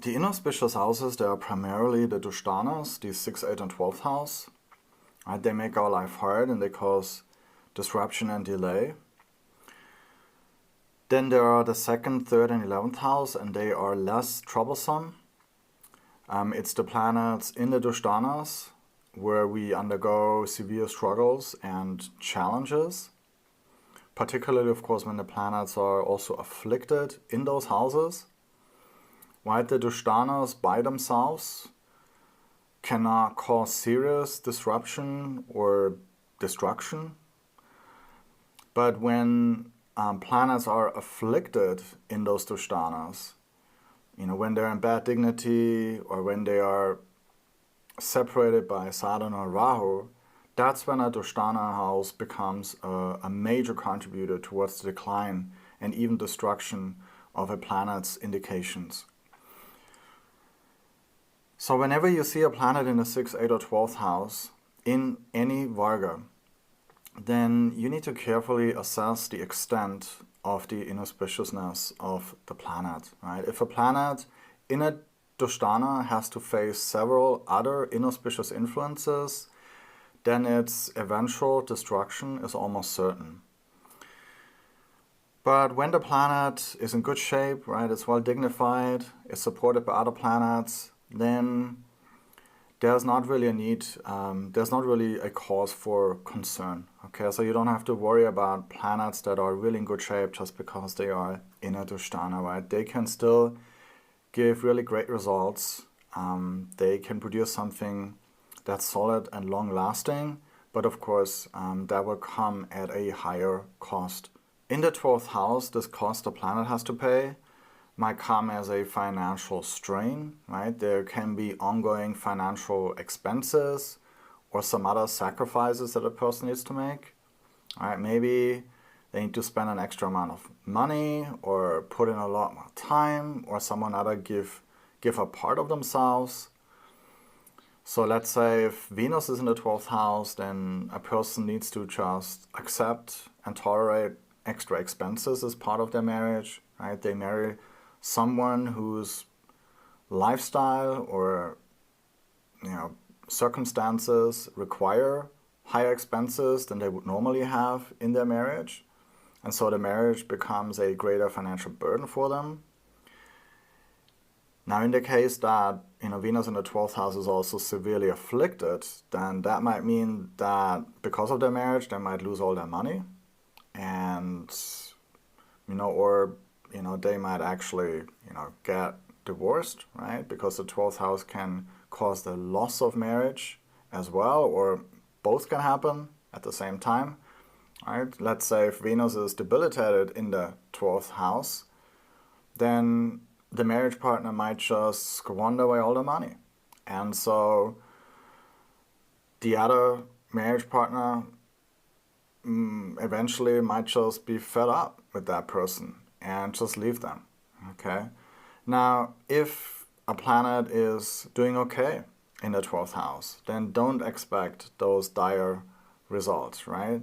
The inauspicious houses, they are primarily the Dushtanas, the 6th, 8th, and 12th house. Right? They make our life hard and they cause disruption and delay. Then there are the 2nd, 3rd, and 11th house, and they are less troublesome. It's the planets in the Dushtanas where we undergo severe struggles and challenges. Particularly, of course, when the planets are also afflicted in those houses. Right? The Dushtanas by themselves cannot cause serious disruption or destruction. But when planets are afflicted in those Dushtanas, when they're in bad dignity or when they are separated by Saturn or Rahu, that's when a Dushtana house becomes a major contributor towards the decline and even destruction of a planet's indications. So whenever you see a planet in the 6th, 8th, or 12th house in any Varga, then you need to carefully assess the extent of the inauspiciousness of the planet. Right? If a planet in a Dushtana has to face several other inauspicious influences, then its eventual destruction is almost certain. But when the planet is in good shape, right, it's well dignified, is supported by other planets, then there's not really a need, there's not really a cause for concern. Okay, so you don't have to worry about planets that are really in good shape just because they are in a Dushtana, right? They can still give really great results. They can produce something that's solid and long-lasting, but of course that will come at a higher cost. In the 12th house, this cost the planet has to pay might come as a financial strain, right? There can be ongoing financial expenses or some other sacrifices that a person needs to make. All right, maybe they need to spend an extra amount of money or put in a lot more time, or someone other give a part of themselves. So let's say if Venus is in the 12th house, then a person needs to just accept and tolerate extra expenses as part of their marriage, right? They marry someone whose lifestyle or circumstances require higher expenses than they would normally have in their marriage. And so the marriage becomes a greater financial burden for them. Now, in the case that Venus in the 12th house is also severely afflicted, then that might mean that because of their marriage, they might lose all their money, and they might actually get divorced, right? Because the 12th house can cause the loss of marriage as well, or both can happen at the same time. Right? Let's say if Venus is debilitated in the 12th house, then the marriage partner might just squander away all the money. And so the other marriage partner eventually might just be fed up with that person and just leave them. Okay? Now, if a planet is doing okay in the 12th house, then don't expect those dire results, right?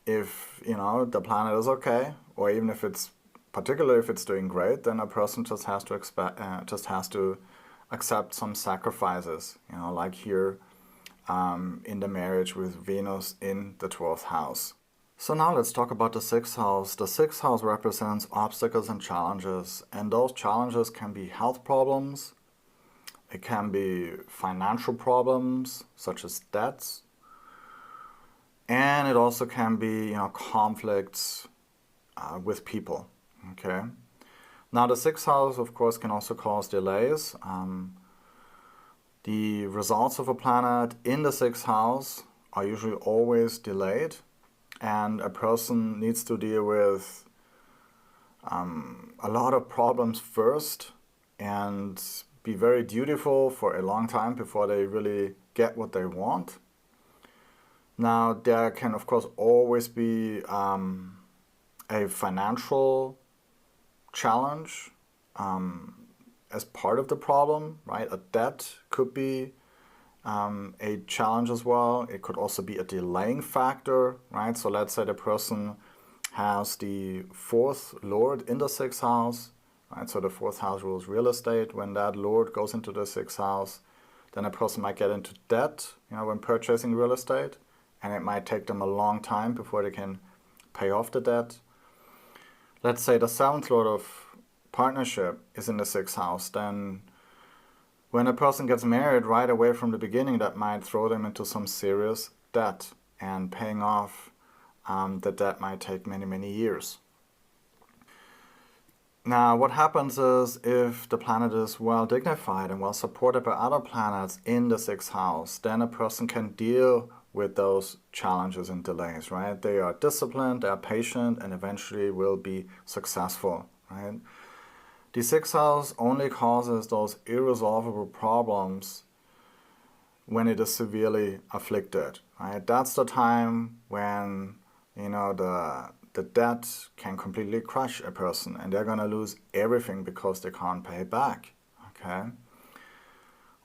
If the planet is okay, or even if it's particularly if it's doing great, then a person just has to accept some sacrifices, like here in the marriage with Venus in the 12th house. So now let's talk about the 6th house. The 6th house represents obstacles and challenges, and those challenges can be health problems, it can be financial problems such as debts, and it also can be conflicts with people. Okay. Now the 6th house, of course, can also cause delays. The results of a planet in the 6th house are usually always delayed, and a person needs to deal with a lot of problems first and be very dutiful for a long time before they really get what they want. Now, there can, of course, always be a financial challenge as part of the problem, right? A debt could be a challenge as well. It could also be a delaying factor, right? So let's say the person has the 4th lord in the 6th house, right? So the fourth house rules real estate. When that lord goes into the sixth house, then a person might get into debt, when purchasing real estate, and it might take them a long time before they can pay off the debt. Let's say the seventh lord of partnership is in the sixth house, then when a person gets married right away from the beginning, that might throw them into some serious debt, and paying off the debt might take many, many years. Now, what happens is if the planet is well dignified and well supported by other planets in the sixth house, then a person can deal with those challenges and delays, right? They are disciplined, they are patient, and eventually will be successful, right? The sixth house only causes those irresolvable problems when it is severely afflicted, right? That's the time when, the debt can completely crush a person and they're going to lose everything because they can't pay back, okay?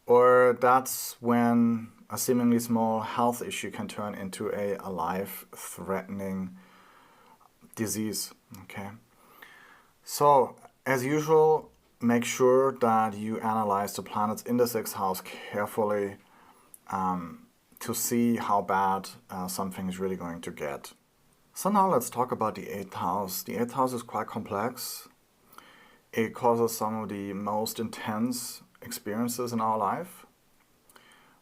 Or that's when a seemingly small health issue can turn into a life-threatening disease, okay? So, as usual, make sure that you analyze the planets in the sixth house carefully to see how bad something is really going to get. So now let's talk about the eighth house. The eighth house is quite complex. It causes some of the most intense experiences in our life,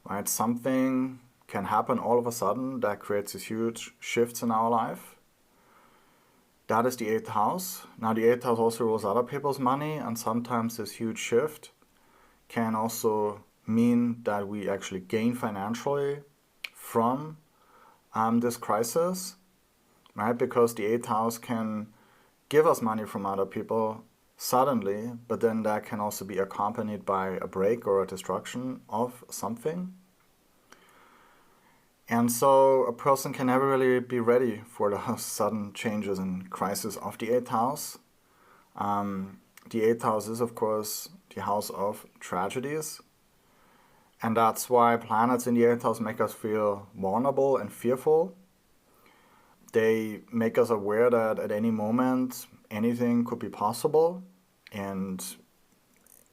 right? Something can happen all of a sudden that creates these huge shifts in our life. That is the eighth house. Now the eighth house also rules other people's money, and sometimes this huge shift can also mean that we actually gain financially from this crisis, right? Because the eighth house can give us money from other people suddenly, but then that can also be accompanied by a break or a destruction of something. And so a person can never really be ready for the sudden changes and crisis of the eighth house. The eighth house is, of course, the house of tragedies. And that's why planets in the eighth house make us feel vulnerable and fearful. They make us aware that at any moment anything could be possible and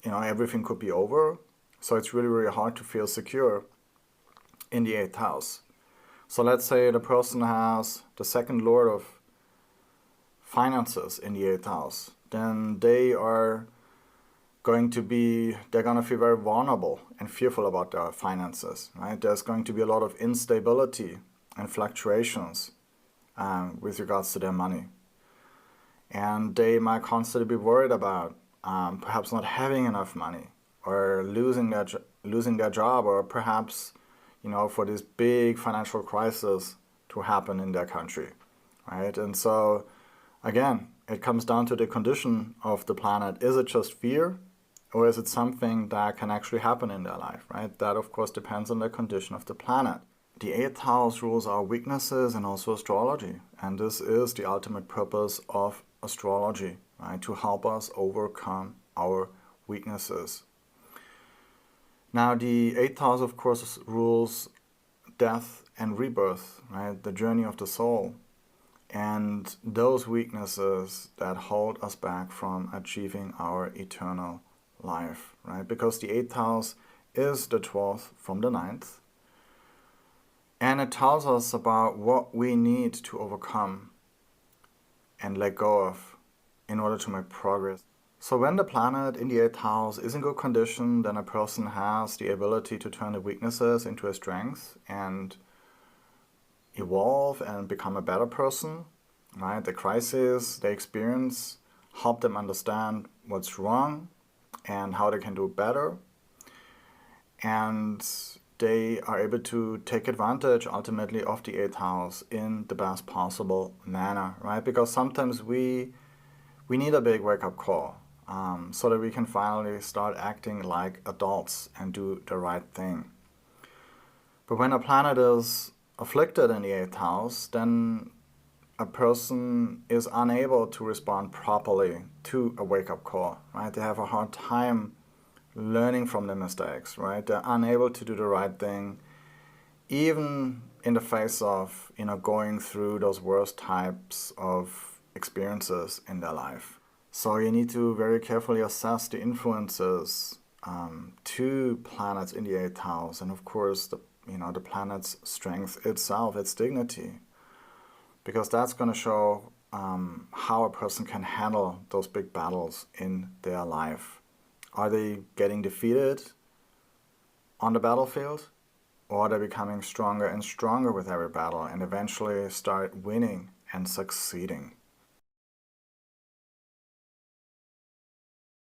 everything could be over. So it's really, really hard to feel secure in the eighth house. So let's say the person has the second lord of finances in the eighth house, then they're going to feel very vulnerable and fearful about their finances, right? There's going to be a lot of instability and fluctuations with regards to their money. And they might constantly be worried about perhaps not having enough money or losing their job, or perhaps for this big financial crisis to happen in their country, right? And so again, it comes down to the condition of the planet. Is it just fear, or is it something that can actually happen in their life, right? That of course depends on the condition of the planet. The eighth house rules our weaknesses and also astrology. And this is the ultimate purpose of astrology, right? To help us overcome our weaknesses. Now, the eighth house, of course, rules death and rebirth, right? The journey of the soul. And those weaknesses that hold us back from achieving our eternal life, right? Because the eighth house is the 12th from the 9th. And it tells us about what we need to overcome and let go of in order to make progress. So when the planet in the 8th house is in good condition, then a person has the ability to turn the weaknesses into a strength and evolve and become a better person, right? The crises they experience help them understand what's wrong and how they can do better. And they are able to take advantage ultimately of the 8th house in the best possible manner, right? Because sometimes we need a big wake-up call so that we can finally start acting like adults and do the right thing. But when a planet is afflicted in the 8th house, then a person is unable to respond properly to a wake-up call, right? They have a hard time learning from their mistakes, right? They're unable to do the right thing, even in the face of, going through those worst types of experiences in their life. So you need to very carefully assess the influences to planets in the 8th house, and of course the planet's strength itself, its dignity, because that's going to show how a person can handle those big battles in their life. Are they getting defeated on the battlefield, or are they becoming stronger and stronger with every battle and eventually start winning and succeeding?